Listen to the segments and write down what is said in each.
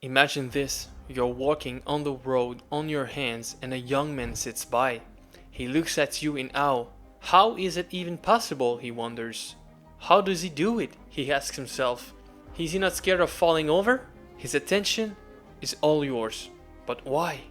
Imagine this, you're walking on the road on your hands and a young man sits by. He looks at you in awe. How is it even possible, he wonders. How does he do it, he asks himself. Is he not scared of falling over? His attention is all yours. But why?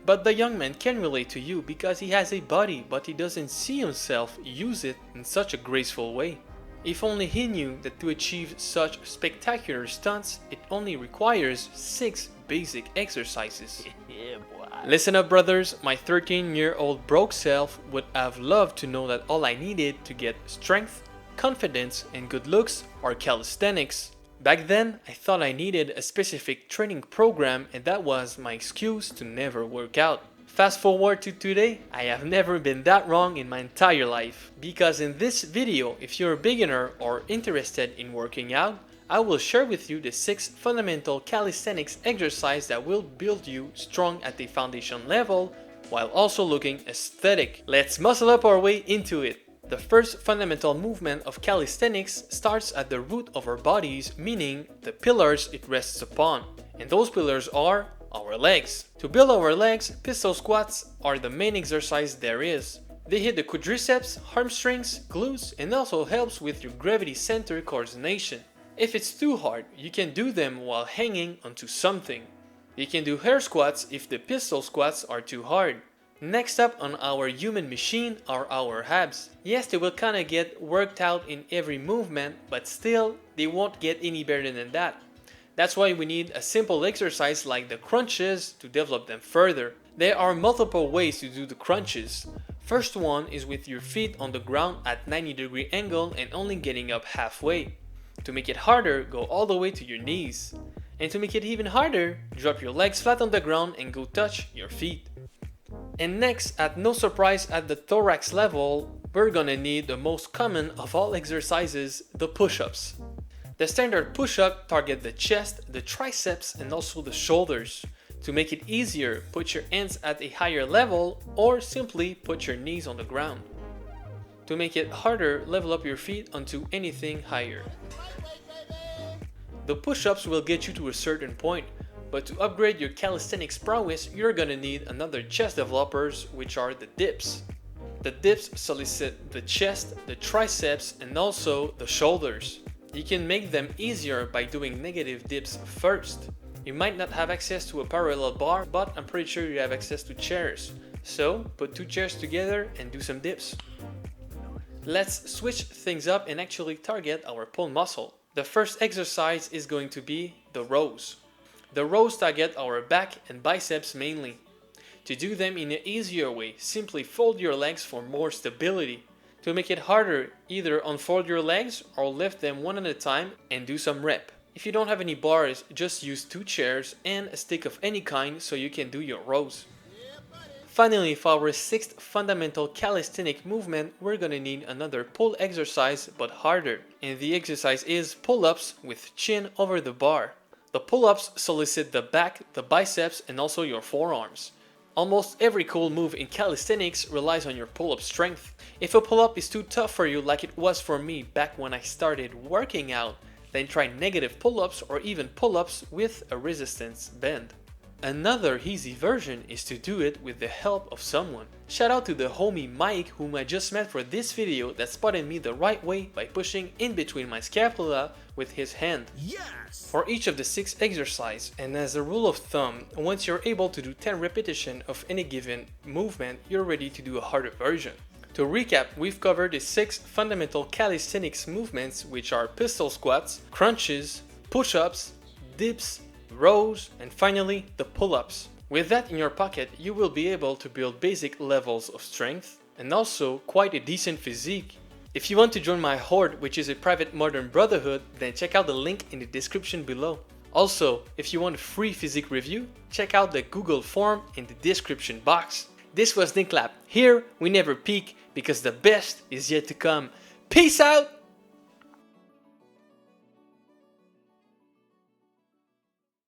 But the young man can relate to you because he has a body but he doesn't see himself use it in such a graceful way. If only he knew that to achieve such spectacular stunts, it only requires 6 basic exercises. Yeah, boy. Listen up, brothers, my 13-year-old broke self would have loved to know that all I needed to get strength, confidence, and good looks are calisthenics. Back then, I thought I needed a specific training program and that was my excuse to never work out. Fast forward to today, I have never been that wrong in my entire life. Because in this video, if you're a beginner or interested in working out, I will share with you the 6 fundamental calisthenics exercises that will build you strong at the foundation level while also looking aesthetic. Let's muscle up our way into it. The first fundamental movement of calisthenics starts at the root of our bodies, meaning the pillars it rests upon. And those pillars are our legs. To build our legs, pistol squats are the main exercise there is. They hit the quadriceps, hamstrings, glutes, and also helps with your gravity center coordination. If it's too hard, you can do them while hanging onto something. You can do air squats if the pistol squats are too hard. Next up on our human machine are our abs. Yes, they will kinda get worked out in every movement, but still, they won't get any better than that. That's why we need a simple exercise like the crunches to develop them further. There are multiple ways to do the crunches. First one is with your feet on the ground at 90-degree angle and only getting up halfway. To make it harder, go all the way to your knees. And to make it even harder, drop your legs flat on the ground and go touch your feet. And next, at no surprise at the thorax level, we're gonna need the most common of all exercises, the push-ups. The standard push-up target the chest, the triceps, and also the shoulders. To make it easier, put your hands at a higher level or simply put your knees on the ground. To make it harder, level up your feet onto anything higher. The push-ups will get you to a certain point, but to upgrade your calisthenics prowess, you're gonna need another chest developers, which are the dips. The dips solicit the chest, the triceps, and also the shoulders. You can make them easier by doing negative dips first. You might not have access to a parallel bar, but I'm pretty sure you have access to chairs. So put 2 chairs together and do some dips. Let's switch things up and actually target our pull muscle. The first exercise is going to be the rows. The rows target our back and biceps mainly. To do them in an easier way, simply fold your legs for more stability. To make it harder, either unfold your legs or lift them one at a time and do some rep. If you don't have any bars, just use 2 chairs and a stick of any kind so you can do your rows. Finally, for our 6th fundamental calisthenic movement, we're gonna need another pull exercise but harder. And the exercise is pull-ups with chin over the bar. The pull-ups solicit the back, the biceps, and also your forearms. Almost every cool move in calisthenics relies on your pull-up strength. If a pull-up is too tough for you like it was for me back when I started working out, then try negative pull-ups or even pull-ups with a resistance band. Another easy version is to do it with the help of someone. Shout out to the homie Mike whom I just met for this video that spotted me the right way by pushing in between my scapula with his hand. Yes! For each of the 6 exercises, and as a rule of thumb, once you're able to do 10 repetitions of any given movement, you're ready to do a harder version. To recap, we've covered the 6 fundamental calisthenics movements, which are pistol squats, crunches, push-ups, dips, rows, and finally the pull-ups. With that in your pocket, you will be able to build basic levels of strength and also quite a decent physique. If you want to join my horde, which is a private modern brotherhood, then check out the link in the description below. Also, if you want a free physique review, check out the Google form in the description box. This was Nick Lap. Here, we never peak because the best is yet to come. Peace out!